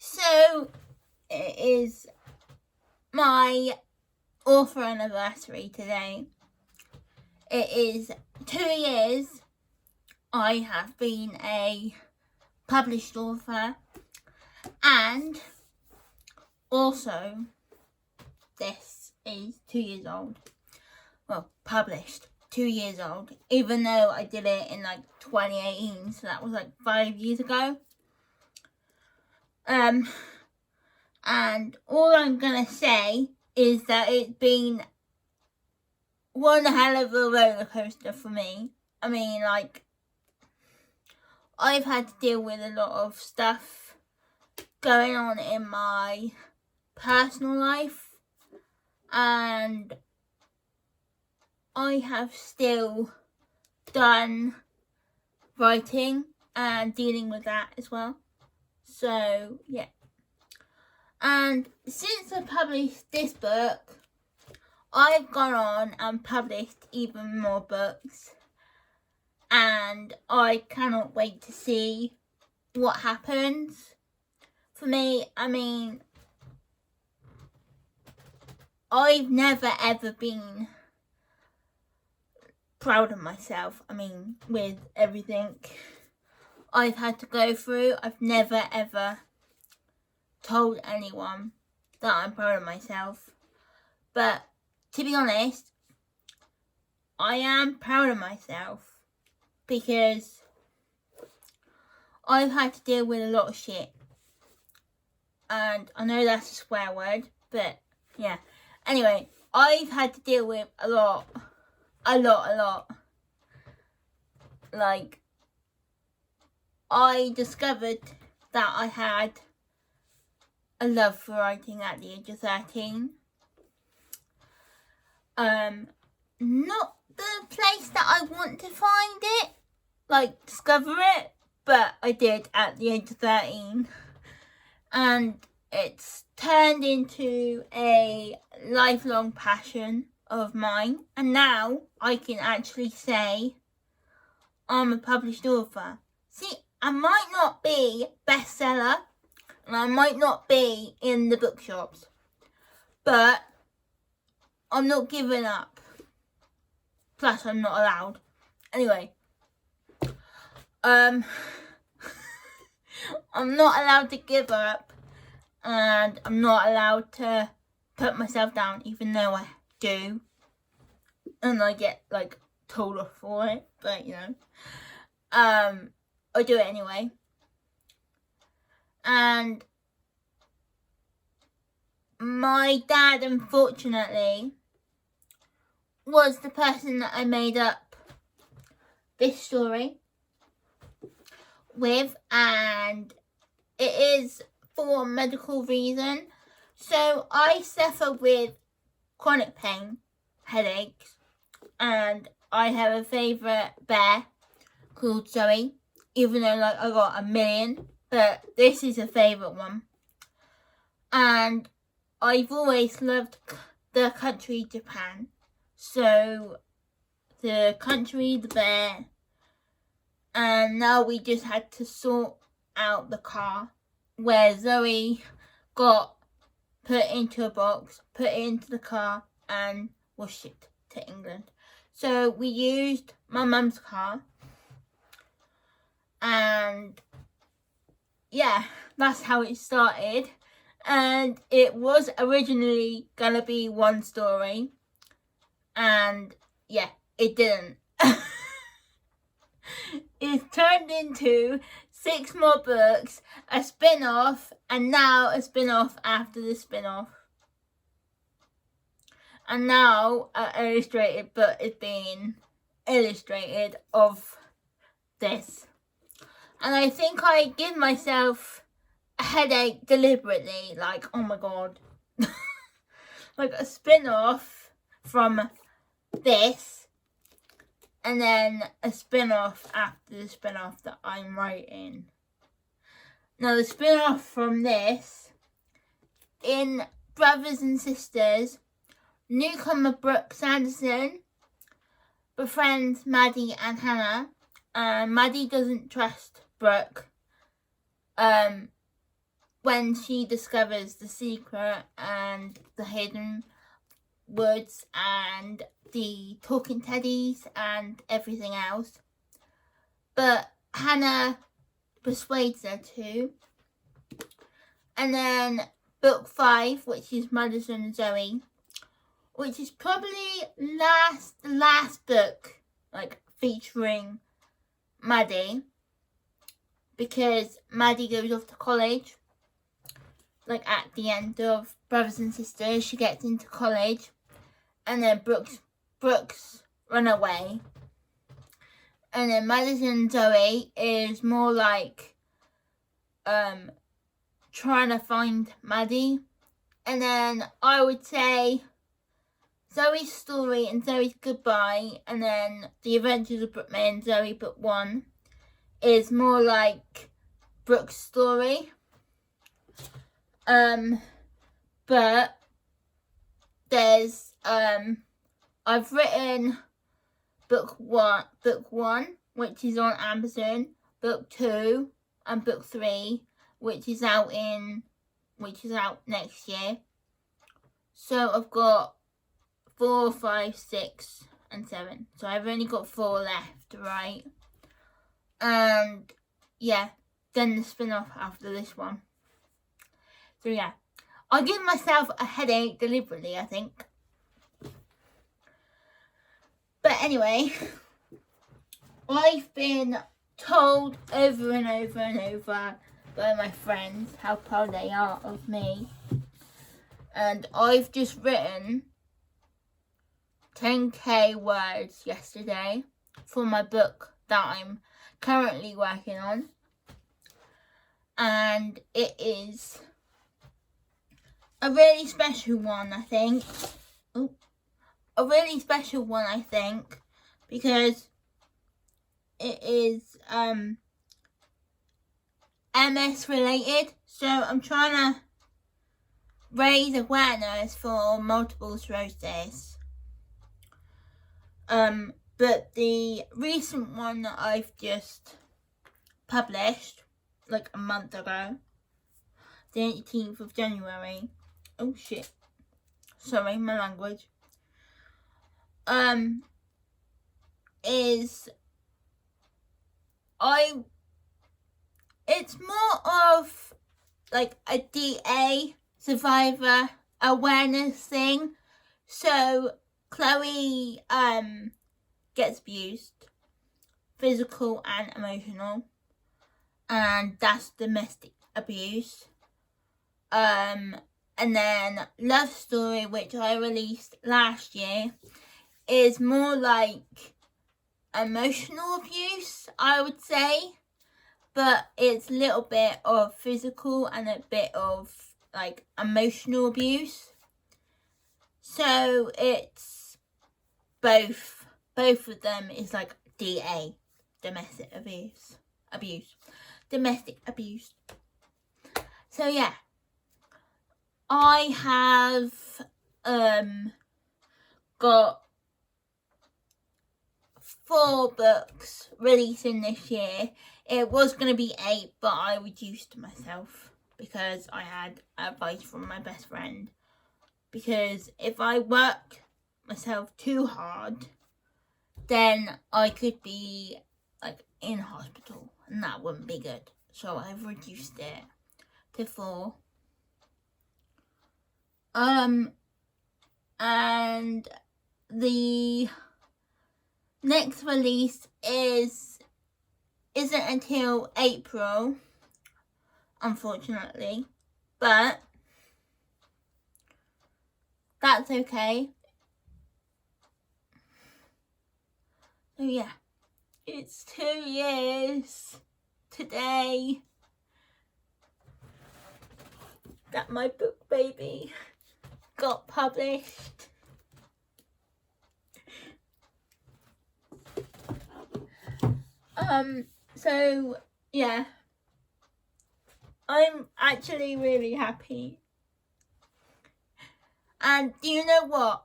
So it is my author anniversary today. It is 2 years I have been a published author, and also this is 2 years old. Well, published 2 years old, even though I did it in 2018, so that was 5 years ago. And all I'm gonna say is that it's been one hell of a roller coaster for me. I mean, I've had to deal with a lot of stuff going on in my personal life, and I have still done writing and dealing with that as well. So, yeah. And since I published this book, I've gone on and published even more books, and I cannot wait to see what happens. For me, I mean, I've never ever been proud of myself. I mean, with everything I've had to go through, I've never ever told anyone that I'm proud of myself. But to be honest, I am proud of myself because I've had to deal with a lot of shit. And I know that's a swear word, but yeah. Anyway, I've had to deal with a lot. I discovered that I had a love for writing at the age of 13. Not the place that I want to find it, discover it, but I did at the age of 13. And it's turned into a lifelong passion of mine. And now I can actually say I'm a published author. See, I might not be bestseller, and I might not be in the bookshops, but I'm not giving up. Plus, I'm not allowed. Anyway, I'm not allowed to give up, and I'm not allowed to put myself down, even though I do, and I get told off for it. But I do it anyway. And my dad, unfortunately, was the person that I made up this story with, and it is for a medical reason. So I suffer with chronic pain, headaches, and I have a favourite bear called Zoe, even though I got a million, but this is a favourite one. And I've always loved the country Japan. So the country, the bear, and now we just had to sort out the car where Zoe got put into a box, put it into the car, and was shipped to England. So we used my mum's car, and yeah, that's how it started. And it was originally gonna be one story, and yeah, it didn't. It's turned into 6 more books, a spin-off, and now a spin-off after the spin-off. And now an illustrated book is being illustrated of this. And I think I give myself a headache deliberately, oh my god. A spin-off from this, and then a spin-off after the spin-off that I'm writing. Now the spin-off from this, in Brothers and Sisters, newcomer Brooke Sanderson befriends Maddie and Hannah. Maddie doesn't trust Brooke when she discovers the secret and the hidden woods and the talking teddies and everything else. But Hannah persuades her to. And then book 5, which is Madison and Zoe, which is probably the last book like featuring Maddie, because Maddie goes off to college. Like at the end of Brothers and Sisters, she gets into college, and then Brooks run away. And then Madison and Zoe is more like trying to find Maddie. And then I would say Zoe's story and Zoe's goodbye, and then The Adventures of Brookman and Zoe book 1 is more like Brooke's story. But there's I've written book one, which is on Amazon, book 2 and book 3, which is out next year. So I've got 4, 5, 6 and 7. So I've only got 4 left, right? And yeah, then the spin-off after this one. So yeah, I give myself a headache deliberately, I think. But anyway, I've been told over and over and over by my friends how proud they are of me. And I've just written 10k words yesterday for my book that I'm currently working on. And it is a really special one, I think. A really special one, I think, because it is MS related. So I'm trying to raise awareness for multiple sclerosis. But the recent one that I've just published, like a month ago, the 18th of January. Oh shit. Sorry, my language. It's more of like a DA survivor awareness thing. So Chloe gets abused, physical and emotional, and that's domestic abuse. And then Love Story, which I released last year, is more like emotional abuse, I would say, but it's a little bit of physical and a bit of like emotional abuse. So it's both of them is like DA, domestic abuse. So yeah, I have got 4 books releasing this year. It was going to be 8, but I reduced myself because I had advice from my best friend. Because if I work myself too hard, then I could be like in hospital, and that wouldn't be good. So I've reduced it to 4. And the next release isn't until April, unfortunately, but that's okay. So yeah, it's 2 years today that my book baby got published. So yeah, I'm actually really happy. And do you know what?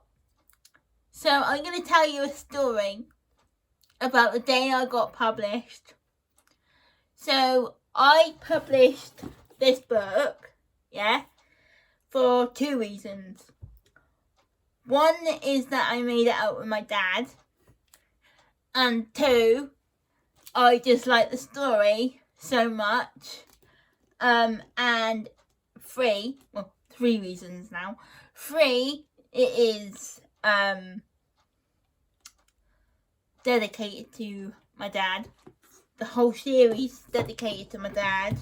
So I'm going to tell you a story about the day I got published. So I published this book yeah? For 2 reasons. One is that I made it out with my dad. And 2, I just like the story so much. And 3 reasons now. 3, it is dedicated to my dad. The whole series dedicated to my dad.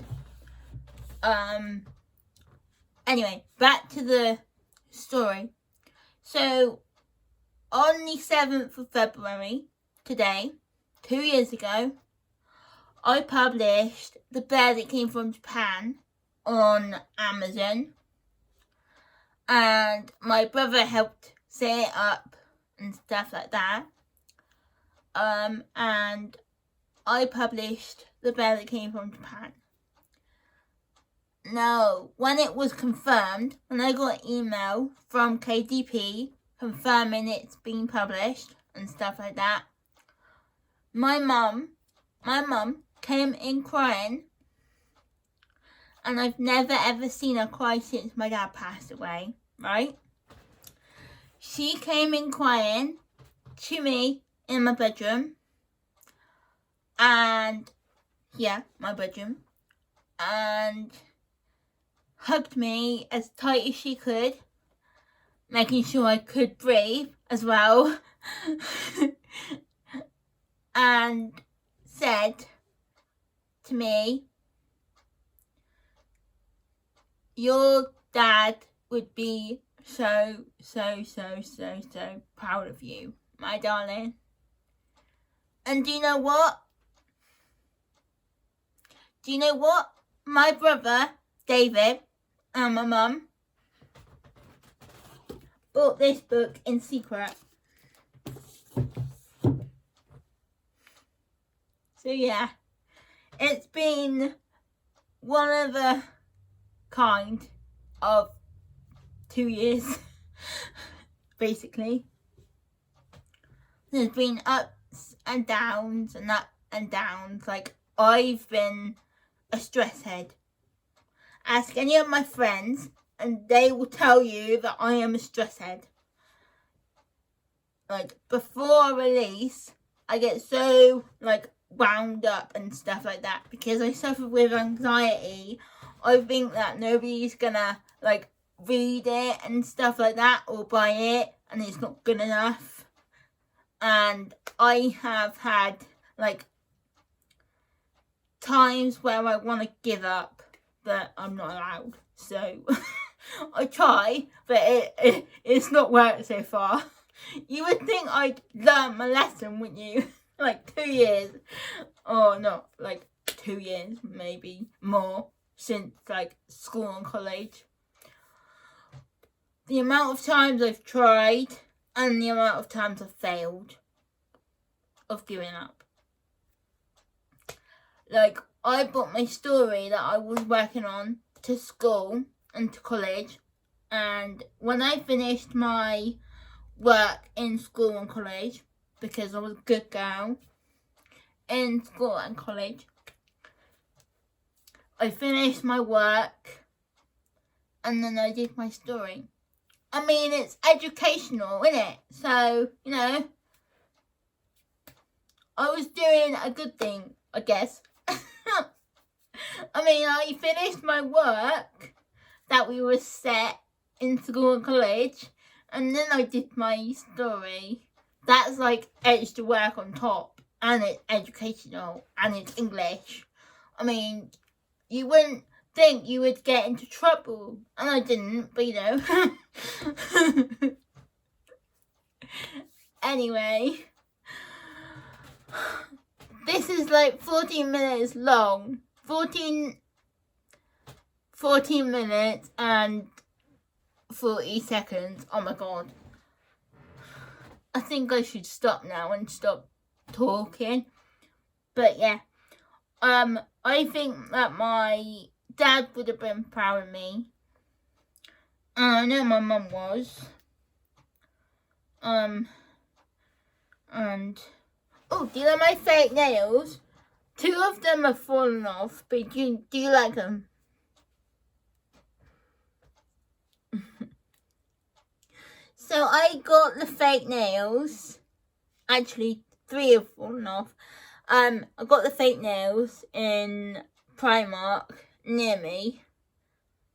Anyway, back to the story. So, on the 7th of February, today, 2 years ago, I published The Bear That Came From Japan on Amazon. And my brother helped set it up and stuff like that. And I published The Bear That Came From Japan. Now, when it was confirmed, when I got an email from KDP confirming it's been published and stuff like that, my mum came in crying, and I've never ever seen her cry since my dad passed away, right? She came in crying to me in my bedroom, and my bedroom, and hugged me as tight as she could, making sure I could breathe as well, and said to me, your dad would be so proud of you, my darling. And do you know what? My brother, David, and my mum bought this book in secret. So yeah, it's been one of a kind of 2 years, basically. There's been ups and downs and ups and downs. Like, I've been a stress head. Ask any of my friends and they will tell you that I am a stress head. Like, before release, I get so, wound up and stuff like that because I suffer with anxiety. I think that nobody's gonna, read it and stuff like that or buy it and it's not good enough. And I have had, times where I want to give up, but I'm not allowed. So, I try, but it's not worked so far. You would think I'd learn my lesson, wouldn't you? 2 years. Or not, 2 years, maybe more, since, school and college. The amount of times I've tried and the amount of times I've failed of giving up. I brought my story that I was working on to school and to college, and when I finished my work in school and college, because I was a good girl in school and college, I finished my work and then I did my story. I mean, it's educational, isn't it? So, I was doing a good thing, I guess. I mean, I finished my work that we were set in school and college, and then I did my story. That's extra work on top, and it's educational, and it's English. I mean, you wouldn't think you would get into trouble, and I didn't, but Anyway, this is 14 minutes long. 14 minutes and 40 seconds. Oh my god. I think I should stop now and stop talking. But yeah. I think that my dad would have been proud of me. And I know my mum was. And oh, do you like my fake nails? 2 of them have fallen off, but do you like them? So I got the fake nails. Actually, 3 have fallen off. I got the fake nails in Primark near me.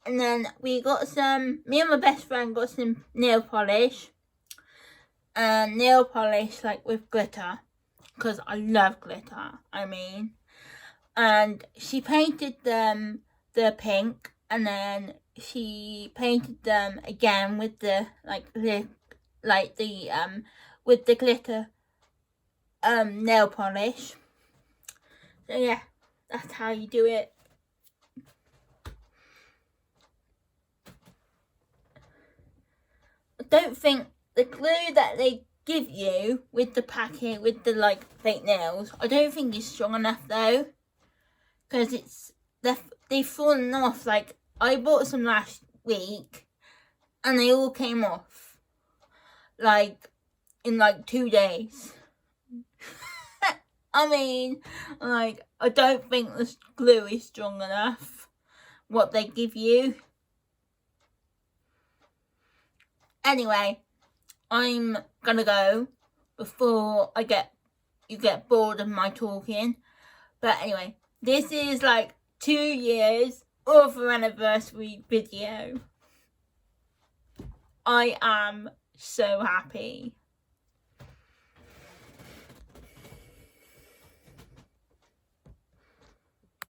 And then me and my best friend got some nail polish. And nail polish like with glitter. Because I love glitter, And she painted them the pink. And then she painted them again with the with the glitter nail polish. So yeah, that's how you do it. I don't think the glue that they give you with the packet with the fake nails, I don't think it's strong enough though, because they've fallen off. Like, I bought some last week and they all came off in 2 days. I don't think the glue is strong enough, what they give you. Anyway, I'm gonna go before you get bored of my talking. But anyway, this is 2 years of an anniversary video. I am so happy.